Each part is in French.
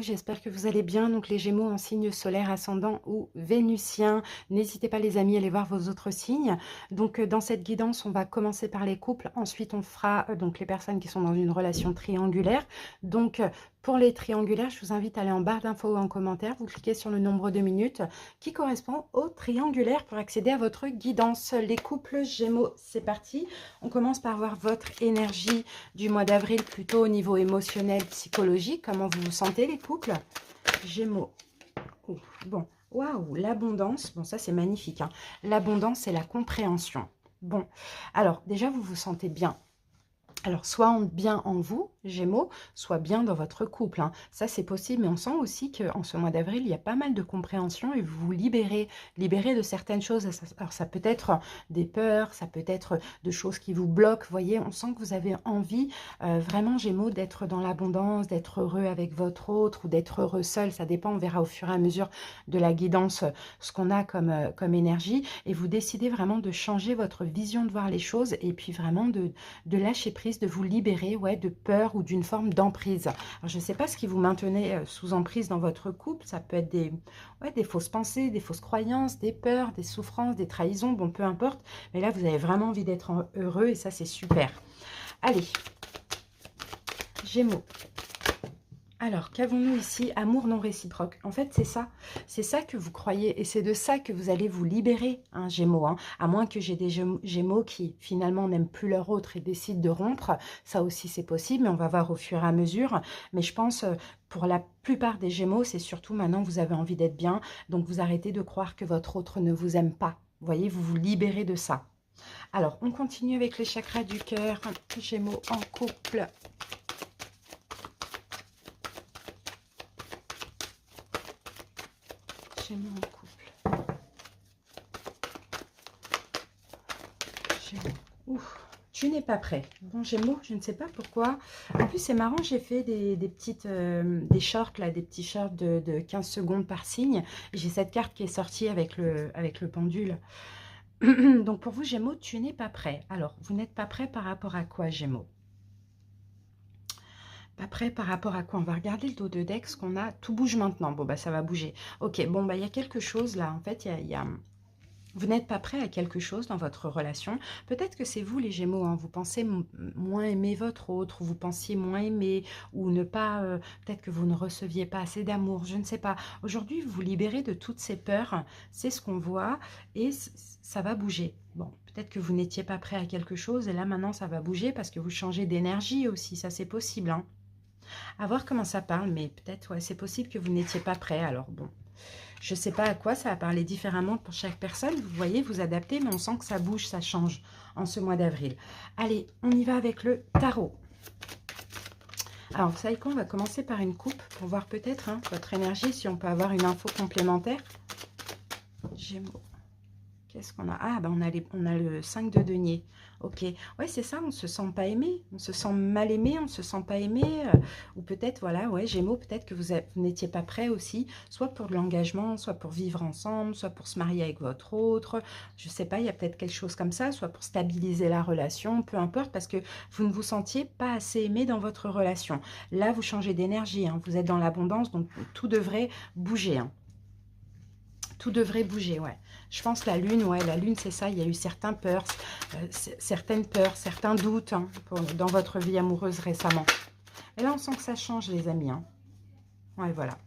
j'espère que vous allez bien. Donc les Gémeaux en signe solaire, ascendant ou vénusien. N'hésitez pas les amis à aller voir vos autres signes. Donc dans cette guidance, on va commencer par les couples. Ensuite, on fera donc les personnes qui sont dans une relation triangulaire. Donc pour les triangulaires, je vous invite à aller en barre d'infos ou en commentaire. Vous cliquez sur le nombre de minutes qui correspond au triangulaire pour accéder à votre guidance. Les couples Gémeaux, c'est parti. On commence par voir votre énergie du mois d'avril, plutôt au niveau émotionnel, psychologique. Comment vous vous sentez les couples Gémeaux? Ouh, bon, waouh, l'abondance. Bon, ça c'est magnifique, hein. L'abondance et la compréhension. Bon, alors déjà vous vous sentez bien. Alors, soit bien en vous, Gémeaux, soit bien dans votre couple, hein. Ça, c'est possible, mais on sent aussi qu'en ce mois d'avril, il y a pas mal de compréhension et vous vous libérez de certaines choses. Alors, ça peut être des peurs, ça peut être de choses qui vous bloquent. Vous voyez, on sent que vous avez envie, vraiment, Gémeaux, d'être dans l'abondance, d'être heureux avec votre autre ou d'être heureux seul. Ça dépend, on verra au fur et à mesure de la guidance ce qu'on a comme énergie. Et vous décidez vraiment de changer votre vision de voir les choses et puis vraiment de lâcher prise, de vous libérer, ouais, de peur ou d'une forme d'emprise. Alors, je ne sais pas ce qui vous maintenait sous emprise dans votre couple. Ça peut être des fausses pensées, des fausses croyances, des peurs, des souffrances, des trahisons, bon, peu importe. Mais là, vous avez vraiment envie d'être heureux et ça, c'est super. Allez, Gémeaux. Alors, qu'avons-nous ici? Amour non réciproque. En fait, c'est ça. C'est ça que vous croyez. Et c'est de ça que vous allez vous libérer, hein, Gémeaux. Hein. À moins que j'ai des Gémeaux qui, finalement, n'aiment plus leur autre et décident de rompre. Ça aussi, c'est possible. Mais on va voir au fur et à mesure. Mais je pense, pour la plupart des Gémeaux, c'est surtout maintenant, vous avez envie d'être bien. Donc, vous arrêtez de croire que votre autre ne vous aime pas. Vous voyez, vous vous libérez de ça. Alors, on continue avec les chakras du cœur. Gémeaux en couple. Gémeaux en couple. Gémeaux. Ouf, tu n'es pas prêt. Bon, Gémeaux, je ne sais pas pourquoi. En plus, c'est marrant, j'ai fait des petites, des shorts, là, des petits shorts de 15 secondes par signe. J'ai cette carte qui est sortie avec le pendule. Donc, pour vous, Gémeaux, tu n'es pas prêt. Alors, vous n'êtes pas prêt par rapport à quoi, Gémeaux? Pas prêt par rapport à quoi? On va regarder le dos de deck, ce qu'on a. Tout bouge maintenant. Bon, bah, ça va bouger. Ok, bon, bah, il y a quelque chose, là. En fait, vous n'êtes pas prêt à quelque chose dans votre relation. Peut-être que c'est vous les Gémeaux, hein, vous pensez moins aimer votre autre, ou vous pensiez moins aimer, ou ne pas, peut-être que vous ne receviez pas assez d'amour, je ne sais pas. Aujourd'hui, vous vous libérez de toutes ces peurs, c'est ce qu'on voit, et ça va bouger. Bon, peut-être que vous n'étiez pas prêt à quelque chose, et là maintenant ça va bouger parce que vous changez d'énergie aussi, ça c'est possible, hein. À voir comment ça parle, mais peut-être, ouais, c'est possible que vous n'étiez pas prêt, alors bon. Je ne sais pas à quoi, ça va parler différemment pour chaque personne. Vous voyez, vous adaptez, mais on sent que ça bouge, ça change en ce mois d'avril. Allez, on y va avec le tarot. Alors, vous savez quoi, on va commencer par une coupe pour voir peut-être, hein, votre énergie, si on peut avoir une info complémentaire. Gémeaux. Qu'est-ce qu'on a? Ah, ben on a le 5 de denier. Ok. Ouais, c'est ça, on ne se sent pas aimé. On se sent mal aimé, on ne se sent pas aimé. Ou peut-être, voilà, ouais, Gémeaux, peut-être que vous n'étiez pas prêt aussi, soit pour de l'engagement, soit pour vivre ensemble, soit pour se marier avec votre autre. Je ne sais pas, il y a peut-être quelque chose comme ça, soit pour stabiliser la relation, peu importe, parce que vous ne vous sentiez pas assez aimé dans votre relation. Là, vous changez d'énergie, hein, vous êtes dans l'abondance, donc tout devrait bouger, hein. Tout devrait bouger, ouais. Je pense la lune, ouais, la lune, c'est ça. Il y a eu certaines peurs, certains doutes, hein, dans votre vie amoureuse récemment. Et là, on sent que ça change, les amis, hein. Ouais, voilà.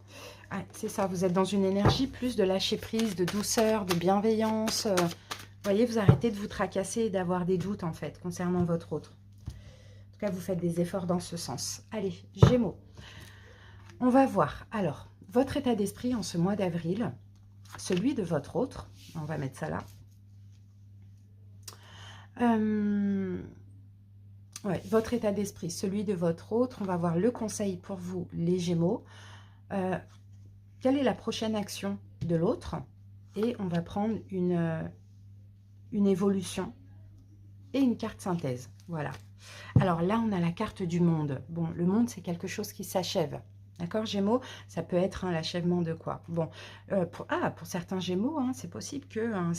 Ouais, c'est ça, vous êtes dans une énergie plus de lâcher prise, de douceur, de bienveillance. Vous voyez, vous arrêtez de vous tracasser et d'avoir des doutes, en fait, concernant votre autre. En tout cas, vous faites des efforts dans ce sens. Allez, Gémeaux. On va voir. Alors, votre état d'esprit en ce mois d'avril, celui de votre autre, on va mettre ça là. Ouais, votre état d'esprit, celui de votre autre, on va voir le conseil pour vous, les Gémeaux. Quelle est la prochaine action de l'autre? Et on va prendre une évolution et une carte synthèse. Voilà. Alors là, on a la carte du monde. Bon, le monde, c'est quelque chose qui s'achève. D'accord, Gémeaux? Ça peut être l'achèvement de quoi? Bon, pour certains Gémeaux, hein, c'est possible que, hein,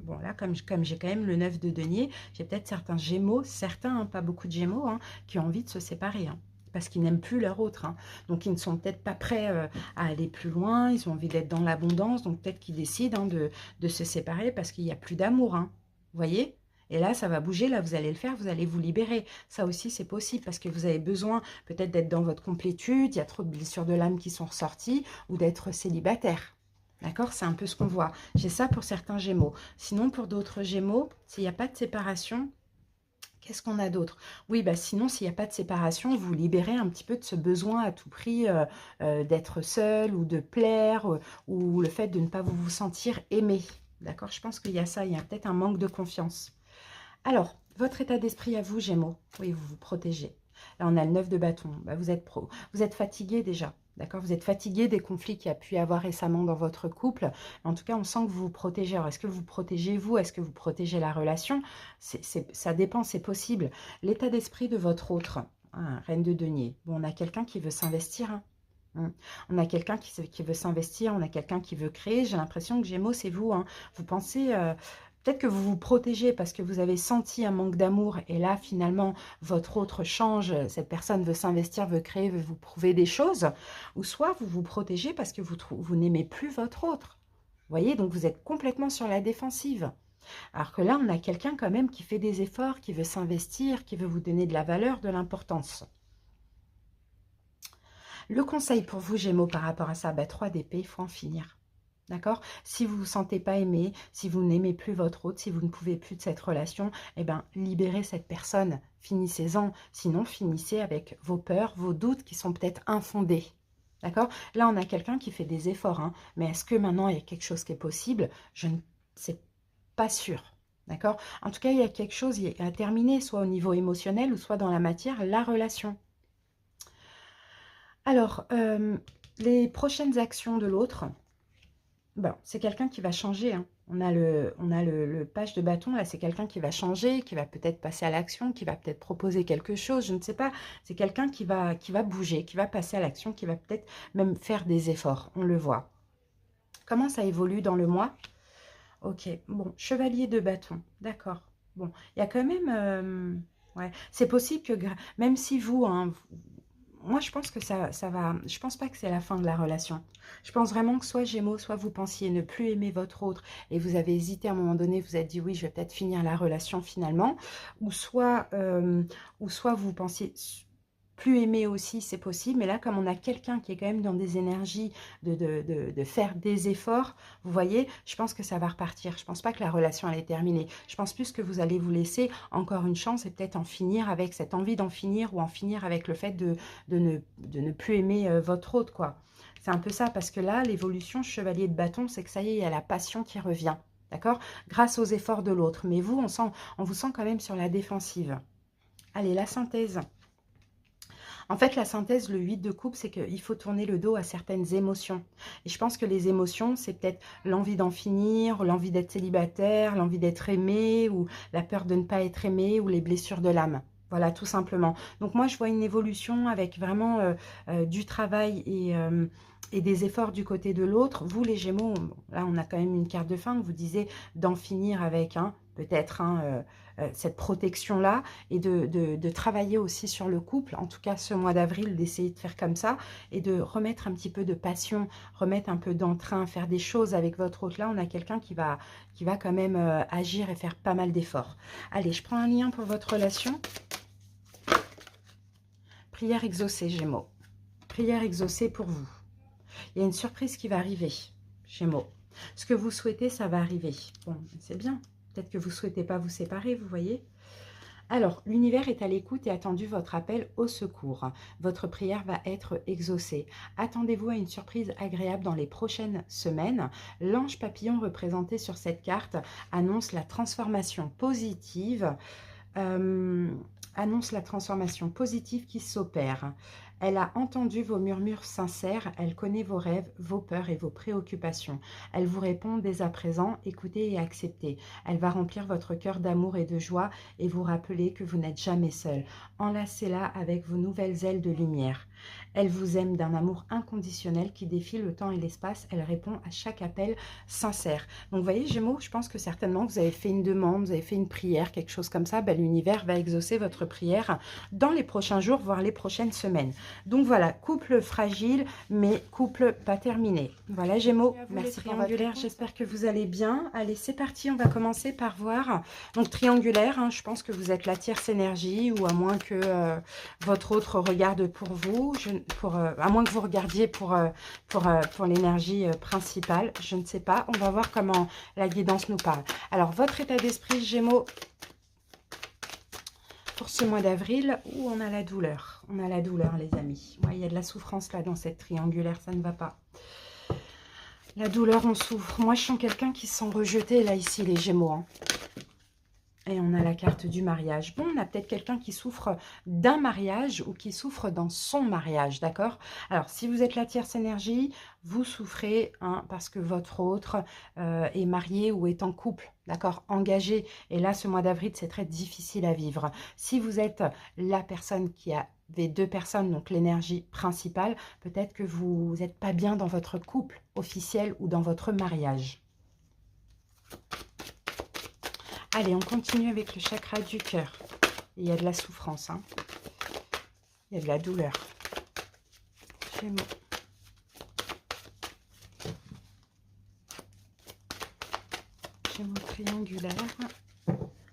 bon, là, comme j'ai quand même le 9 de denier, j'ai peut-être certains Gémeaux, certains, hein, pas beaucoup de Gémeaux, hein, qui ont envie de se séparer. Hein. parce qu'ils n'aiment plus leur autre, hein. Donc, ils ne sont peut-être pas prêts à aller plus loin, ils ont envie d'être dans l'abondance, donc peut-être qu'ils décident hein, de se séparer parce qu'il n'y a plus d'amour, hein. Vous voyez? Et là, ça va bouger, là, vous allez le faire, vous allez vous libérer. Ça aussi, c'est possible parce que vous avez besoin peut-être d'être dans votre complétude, il y a trop de blessures de l'âme qui sont ressorties, ou d'être célibataire. D'accord? C'est un peu ce qu'on voit. J'ai ça pour certains Gémeaux. Sinon, pour d'autres Gémeaux, s'il n'y a pas de séparation, qu'est-ce qu'on a d'autre? Oui, bah sinon, s'il n'y a pas de séparation, vous libérez un petit peu de ce besoin à tout prix d'être seul ou de plaire ou le fait de ne pas vous sentir aimé. D'accord? Je pense qu'il y a ça, il y a peut-être un manque de confiance. Alors, votre état d'esprit à vous, Gémeaux. Oui, vous vous protégez. Là, on a le 9 de bâton. Bah, vous êtes fatigué déjà. D'accord? Vous êtes fatigué des conflits qu'il y a pu y avoir récemment dans votre couple. En tout cas, on sent que vous vous protégez. Alors, est-ce que vous protégez vous? Est-ce que vous protégez la relation? Ça dépend, c'est possible. L'état d'esprit de votre autre. Hein, reine de denier. Bon, on a quelqu'un qui veut s'investir. Hein. On a quelqu'un qui veut s'investir, on a quelqu'un qui veut créer. J'ai l'impression que Gémeaux, c'est vous. Hein. Vous pensez... peut-être que vous vous protégez parce que vous avez senti un manque d'amour et là, finalement, votre autre change. Cette personne veut s'investir, veut créer, veut vous prouver des choses. Ou soit vous vous protégez parce que vous n'aimez plus votre autre. Vous voyez, donc vous êtes complètement sur la défensive. Alors que là, on a quelqu'un quand même qui fait des efforts, qui veut s'investir, qui veut vous donner de la valeur, de l'importance. Le conseil pour vous, Gémeaux, par rapport à ça, 3 d'épée, il faut en finir. D'accord? Si vous ne vous sentez pas aimé, si vous n'aimez plus votre autre, si vous ne pouvez plus de cette relation, eh bien, libérez cette personne. Finissez-en. Sinon, finissez avec vos peurs, vos doutes qui sont peut-être infondés. D'accord? Là, on a quelqu'un qui fait des efforts. Hein, mais est-ce que maintenant, il y a quelque chose qui est possible? Je ne sais pas sûr. D'accord? En tout cas, il y a quelque chose à terminer, soit au niveau émotionnel ou soit dans la matière, la relation. Alors, les prochaines actions de l'autre, c'est quelqu'un qui va changer. Hein. On a le page de bâton, là, c'est quelqu'un qui va changer, qui va peut-être passer à l'action, qui va peut-être proposer quelque chose, je ne sais pas. C'est quelqu'un qui va bouger, qui va passer à l'action, qui va peut-être même faire des efforts, on le voit. Comment ça évolue dans le mois? Ok, bon, chevalier de bâton, d'accord. Bon, il y a quand même... ouais, c'est possible que, même si vous, hein, moi, je pense que ça va... Je pense pas que c'est la fin de la relation. Je pense vraiment que soit Gémeaux, soit vous pensiez ne plus aimer votre autre et vous avez hésité à un moment donné, vous êtes dit oui, je vais peut-être finir la relation finalement. Ou soit vous pensiez plus aimer aussi, c'est possible. Mais là, comme on a quelqu'un qui est quand même dans des énergies de faire des efforts, vous voyez, je pense que ça va repartir. Je pense pas que la relation elle est terminée. Je pense plus que vous allez vous laisser encore une chance et peut-être en finir avec cette envie d'en finir ou en finir avec le fait de ne plus aimer votre autre, quoi. C'est un peu ça, parce que là, l'évolution chevalier de bâton, c'est que ça y est, il y a la passion qui revient, d'accord? Grâce aux efforts de l'autre. Mais vous, on vous sent quand même sur la défensive. Allez, la synthèse. En fait, la synthèse, le 8 de coupe, c'est qu'il faut tourner le dos à certaines émotions. Et je pense que les émotions, c'est peut-être l'envie d'en finir, l'envie d'être célibataire, l'envie d'être aimé, ou la peur de ne pas être aimé, ou les blessures de l'âme. Voilà, tout simplement. Donc moi, je vois une évolution avec vraiment du travail et des efforts du côté de l'autre. Vous, les Gémeaux, là, on a quand même une carte de fin. Vous disiez d'en finir avec, hein, peut-être, cette protection-là et de travailler aussi sur le couple, en tout cas ce mois d'avril, d'essayer de faire comme ça et de remettre un petit peu de passion, remettre un peu d'entrain, faire des choses avec votre autre. Là, on a quelqu'un qui va quand même agir et faire pas mal d'efforts. Allez, je prends un lien pour votre relation. Prière exaucée, Gémeaux. Prière exaucée pour vous. Il y a une surprise qui va arriver, Gémeaux. Ce que vous souhaitez, ça va arriver. Bon, c'est bien. Peut-être que vous ne souhaitez pas vous séparer, vous voyez. Alors, l'univers est à l'écoute et attendu votre appel au secours. Votre prière va être exaucée. Attendez-vous à une surprise agréable dans les prochaines semaines. L'ange papillon représenté sur cette carte annonce la transformation positive. Annonce la transformation positive qui s'opère. Elle a entendu vos murmures sincères, elle connaît vos rêves, vos peurs et vos préoccupations. Elle vous répond dès à présent, écoutez et acceptez. Elle va remplir votre cœur d'amour et de joie et vous rappeler que vous n'êtes jamais seul. Enlacez-la avec vos nouvelles ailes de lumière. Elle vous aime d'un amour inconditionnel qui défie le temps et l'espace. Elle répond à chaque appel sincère. Donc, vous voyez, Gémeaux, je pense que certainement vous avez fait une demande, vous avez fait une prière, quelque chose comme ça. Ben, l'univers va exaucer votre prière dans les prochains jours, voire les prochaines semaines. Donc, voilà, couple fragile, mais couple pas terminé. Voilà, Gémeaux, merci triangulaire. J'espère que vous allez bien. Allez, c'est parti. On va commencer par voir. Donc, triangulaire, hein, je pense que vous êtes la tierce énergie, ou à moins que votre autre regarde pour vous, à moins que vous regardiez pour l'énergie principale. Je ne sais pas. On va voir comment la guidance nous parle. Alors, votre état d'esprit, Gémeaux, pour ce mois d'avril, où on a la douleur. On a la douleur, les amis. Ouais, il y a de la souffrance là dans cette triangulaire, ça ne va pas. La douleur, on souffre. Moi, je sens quelqu'un qui se sent rejeté, là, ici, les Gémeaux. Hein. Et on a la carte du mariage. Bon, on a peut-être quelqu'un qui souffre d'un mariage ou qui souffre dans son mariage, d'accord? Alors, si vous êtes la tierce énergie, vous souffrez hein, parce que votre autre est marié ou est en couple, d'accord? Engagé. Et là, ce mois d'avril, c'est très difficile à vivre. Si vous êtes la personne qui a des deux personnes, donc l'énergie principale, peut-être que vous n'êtes pas bien dans votre couple officiel ou dans votre mariage. Allez, on continue avec le chakra du cœur. Il y a de la souffrance, hein. Il y a de la douleur. Gémeaux. Gémeaux triangulaire.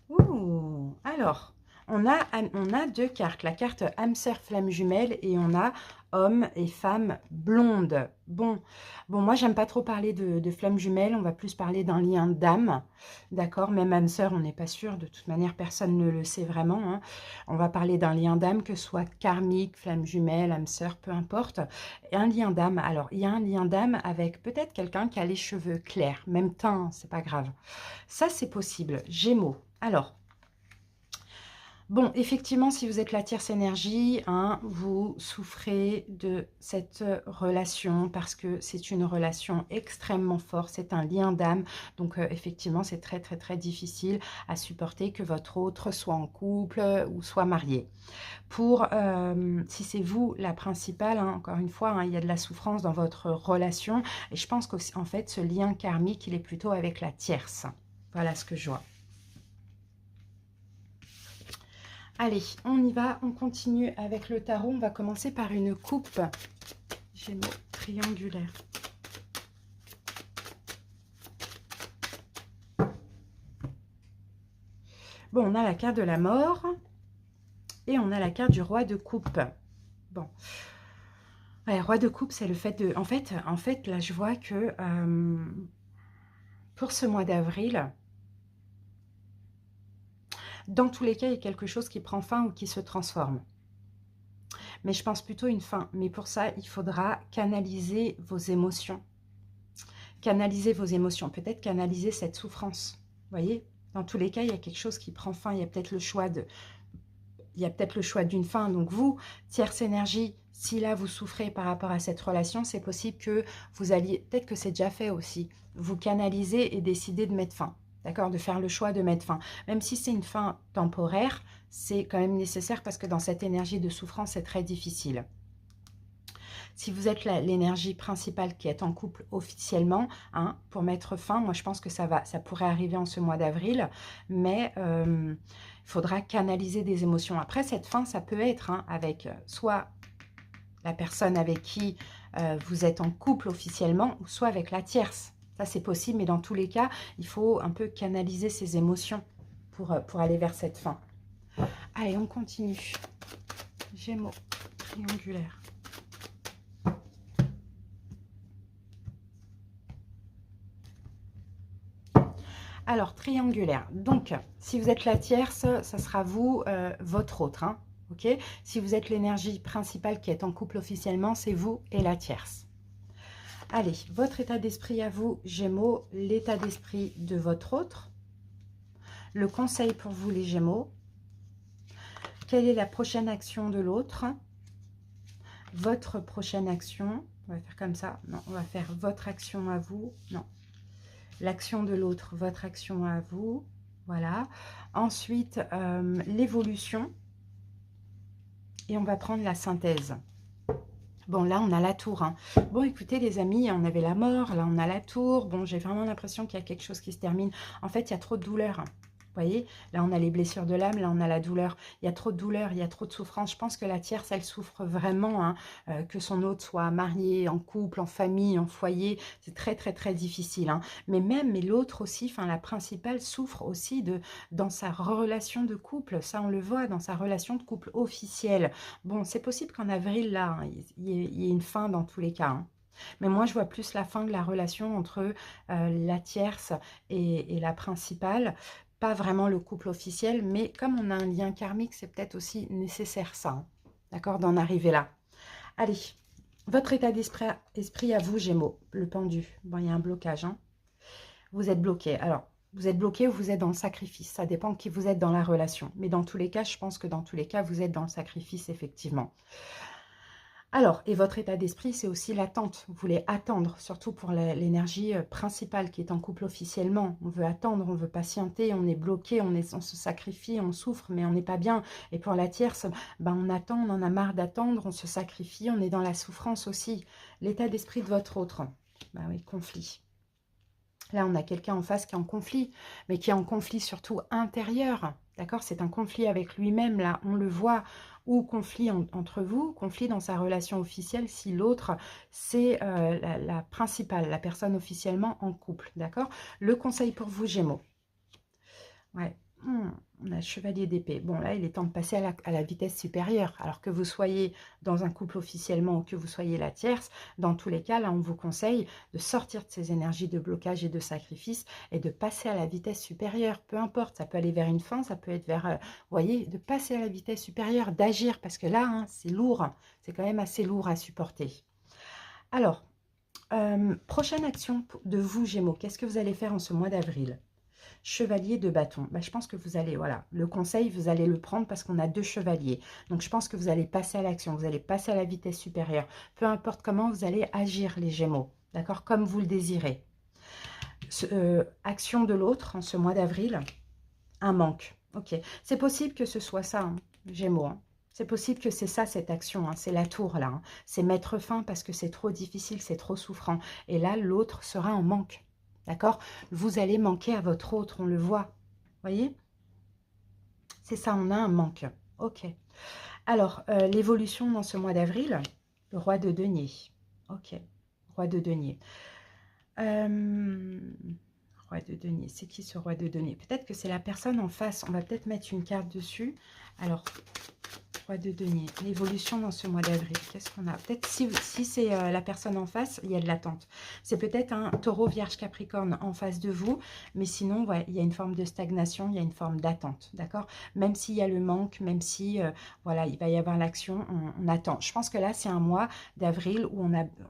Ouh, alors, on a deux cartes. La carte âme sœur flamme jumelle et on a homme et femme blonde. Bon, moi, j'aime pas trop parler de flamme jumelle. On va plus parler d'un lien d'âme. D'accord? Même âme sœur, on n'est pas sûr. De toute manière, personne ne le sait vraiment. Hein. On va parler d'un lien d'âme, que ce soit karmique, flamme jumelle, âme sœur, peu importe. Et un lien d'âme. Alors, il y a un lien d'âme avec peut-être quelqu'un qui a les cheveux clairs. Même teint, c'est pas grave. Ça, c'est possible. Gémeaux. Alors, bon, effectivement, si vous êtes la tierce énergie, hein, vous souffrez de cette relation parce que c'est une relation extrêmement forte, c'est un lien d'âme. Donc, effectivement, c'est très, très, très difficile à supporter que votre autre soit en couple ou soit marié. Si c'est vous la principale, hein, encore une fois, hein, il y a de la souffrance dans votre relation. Et je pense qu'en fait, ce lien karmique, il est plutôt avec la tierce. Voilà ce que je vois. Allez, on y va, on continue avec le tarot. On va commencer par une coupe Gémeaux triangulaire. Bon, on a la carte de la mort et on a la carte du roi de coupe. Bon, ouais, roi de coupe, c'est le fait de... En fait, là, je vois que pour ce mois d'avril, dans tous les cas, il y a quelque chose qui prend fin ou qui se transforme. Mais je pense plutôt une fin. Mais pour ça, il faudra canaliser vos émotions. Canaliser vos émotions. Peut-être canaliser cette souffrance. Vous voyez? Dans tous les cas, il y a quelque chose qui prend fin. Il y a peut-être le choix de... Il y a peut-être le choix d'une fin. Donc vous, tierce énergie, si là vous souffrez par rapport à cette relation, c'est possible que vous alliez... Peut-être que c'est déjà fait aussi. Vous canalisez et décidez de mettre fin. D'accord? De faire le choix de mettre fin. Même si c'est une fin temporaire, c'est quand même nécessaire parce que dans cette énergie de souffrance, c'est très difficile. Si vous êtes l'énergie principale qui est en couple officiellement, hein, pour mettre fin, moi je pense que ça pourrait arriver en ce mois d'avril, mais il faudra canaliser des émotions. Après, cette fin, ça peut être hein, avec soit la personne avec qui vous êtes en couple officiellement, ou soit avec la tierce. Ça, c'est possible, mais dans tous les cas, il faut un peu canaliser ses émotions pour aller vers cette fin. Allez, on continue. Gémeaux, triangulaire. Alors, triangulaire. Donc, si vous êtes la tierce, ça sera vous, votre autre. Hein, okay, si vous êtes l'énergie principale qui est en couple officiellement, c'est vous et la tierce. Allez, votre état d'esprit à vous, Gémeaux, l'état d'esprit de votre autre. Le conseil pour vous, les Gémeaux. Quelle est la prochaine action de l'autre? Votre prochaine action. On va faire comme ça. Non, on va faire votre action à vous. Non. L'action de l'autre, votre action à vous. Voilà. Ensuite, l'évolution. Et on va prendre la synthèse. Bon, là, on a la tour, hein. Bon, écoutez, les amis, on avait la mort, là, on a la tour. Bon, j'ai vraiment l'impression qu'il y a quelque chose qui se termine. En fait, il y a trop de douleur, hein. Vous voyez, là, on a les blessures de l'âme, là, on a la douleur. Il y a trop de douleur, il y a trop de souffrance. Je pense que la tierce, elle souffre vraiment, hein, que son hôte soit marié, en couple, en famille, en foyer. C'est très, très, très difficile, hein. Mais l'autre aussi, enfin, la principale souffre aussi dans sa relation de couple. Ça, on le voit dans sa relation de couple officielle. Bon, c'est possible qu'en avril, là, hein, il y ait une fin dans tous les cas, hein. Mais moi, je vois plus la fin de la relation entre la tierce et la principale. Pas vraiment le couple officiel, mais comme on a un lien karmique, c'est peut-être aussi nécessaire ça, hein, d'accord, d'en arriver là. Allez, votre état d'esprit à vous, Gémeaux, le pendu. Bon, il y a un blocage, hein. Vous êtes bloqué. Alors, vous êtes bloqué ou vous êtes dans le sacrifice. Ça dépend qui vous êtes dans la relation. Mais dans tous les cas, je pense que dans tous les cas, vous êtes dans le sacrifice, effectivement. Alors, et votre état d'esprit, c'est aussi l'attente. Vous voulez attendre, surtout pour l'énergie principale qui est en couple officiellement. On veut attendre, on veut patienter, on est bloqué, on se sacrifie, on souffre, mais on n'est pas bien. Et pour la tierce, ben, on attend, on en a marre d'attendre, on se sacrifie, on est dans la souffrance aussi. L'état d'esprit de votre autre, ben oui, conflit. Là, on a quelqu'un en face qui est en conflit, mais qui est en conflit surtout intérieur. D'accord? C'est un conflit avec lui-même, là, on le voit. Ou conflit entre vous, conflit dans sa relation officielle si l'autre, c'est la principale, la personne officiellement en couple. D'accord? Le conseil pour vous, Gémeaux. Ouais. On a chevalier d'épée. Bon, là, il est temps de passer à la vitesse supérieure. Alors que vous soyez dans un couple officiellement ou que vous soyez la tierce, dans tous les cas, là, on vous conseille de sortir de ces énergies de blocage et de sacrifice et de passer à la vitesse supérieure. Peu importe, ça peut aller vers une fin, ça peut être vers, vous voyez, de passer à la vitesse supérieure, d'agir, parce que là, hein, c'est lourd. C'est quand même assez lourd à supporter. Alors, prochaine action de vous, Gémeaux. Qu'est-ce que vous allez faire en ce mois d'avril? Chevalier de bâton. Bah, je pense que vous allez, voilà, le conseil, vous allez le prendre parce qu'on a 2 chevaliers. Donc, je pense que vous allez passer à l'action, vous allez passer à la vitesse supérieure. Peu importe comment vous allez agir, les Gémeaux, d'accord, comme vous le désirez. Action de l'autre en ce mois d'avril, un manque. Ok, c'est possible que ce soit ça, hein, Gémeaux, hein. C'est possible que c'est ça, cette action, hein, c'est la tour, là, hein. C'est mettre fin parce que c'est trop difficile, c'est trop souffrant. Et là, l'autre sera en manque. D'accord? Vous allez manquer à votre autre, on le voit. Voyez? C'est ça, on a un manque. Ok. Alors, l'évolution dans ce mois d'avril, le roi de denier. Ok, roi de denier. Roi de denier, c'est qui ce roi de denier? Peut-être que c'est la personne en face. On va peut-être mettre une carte dessus. Alors, roi de denier, l'évolution dans ce mois d'avril, qu'est-ce qu'on a? Peut-être si c'est la personne en face, il y a de l'attente. C'est peut-être un taureau, vierge, capricorne en face de vous, mais sinon, ouais, il y a une forme de stagnation, il y a une forme d'attente, d'accord? Même s'il y a le manque, même si, voilà, il va y avoir l'action, on attend. Je pense que là, c'est un mois d'avril où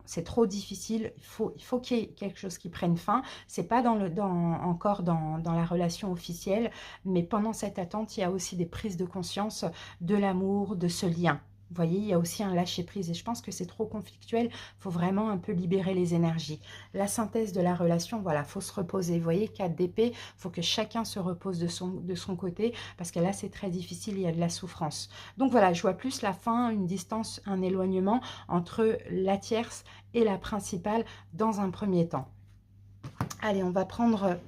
c'est trop difficile, il faut qu'il y ait quelque chose qui prenne fin. C'est pas encore dans la relation officielle, mais pendant cette attente, il y a aussi des prises de conscience de l'amour, de ce lien. Vous voyez, il y a aussi un lâcher-prise et je pense que c'est trop conflictuel. Il faut vraiment un peu libérer les énergies. La synthèse de la relation, voilà, il faut se reposer. Vous voyez, 4 d'épée, il faut que chacun se repose de son côté parce que là, c'est très difficile, il y a de la souffrance. Donc voilà, je vois plus la fin, une distance, un éloignement entre la tierce et la principale dans un premier temps. Allez, on va prendre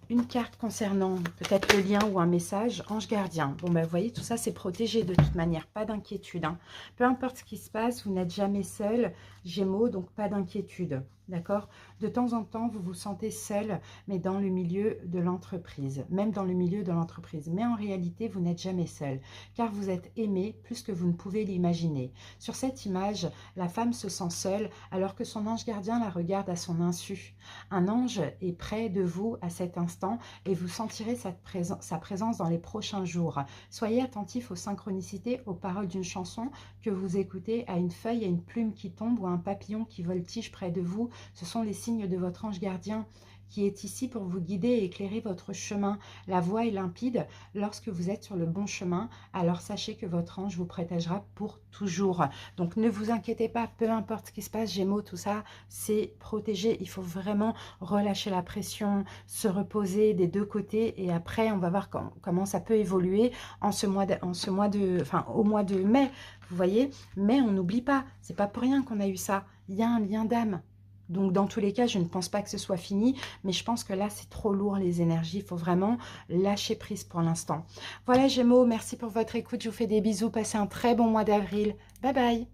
une carte concernant peut-être le lien ou un message. Ange gardien. Bon, ben, vous voyez, tout ça, c'est protégé de toute manière. Pas d'inquiétude, hein. Peu importe ce qui se passe, vous n'êtes jamais seul, Gémeaux, donc pas d'inquiétude. D'accord? De temps en temps, vous vous sentez seul, mais dans le milieu de l'entreprise. Même dans le milieu de l'entreprise. Mais en réalité, vous n'êtes jamais seul. Car vous êtes aimé plus que vous ne pouvez l'imaginer. Sur cette image, la femme se sent seule alors que son ange gardien la regarde à son insu. Un ange est près de vous à cet instant et vous sentirez sa présence dans les prochains jours. Soyez attentif aux synchronicités, aux paroles d'une chanson que vous écoutez, à une feuille, à une plume qui tombe ou à un papillon qui voltige près de vous. Ce sont les signes de votre ange gardien qui est ici pour vous guider et éclairer votre chemin. La voie est limpide lorsque vous êtes sur le bon chemin. Alors sachez que votre ange vous protégera pour toujours. Donc ne vous inquiétez pas, peu importe ce qui se passe, Gémeaux, tout ça, c'est protégé. Il faut vraiment relâcher la pression, se reposer des deux côtés et après on va voir comment ça peut évoluer au mois de mai. Vous voyez, mais on n'oublie pas, c'est pas pour rien qu'on a eu ça. Il y a un lien d'âme. Donc, dans tous les cas, je ne pense pas que ce soit fini, mais je pense que là, c'est trop lourd les énergies. Il faut vraiment lâcher prise pour l'instant. Voilà, Gémeaux, merci pour votre écoute. Je vous fais des bisous. Passez un très bon mois d'avril. Bye bye.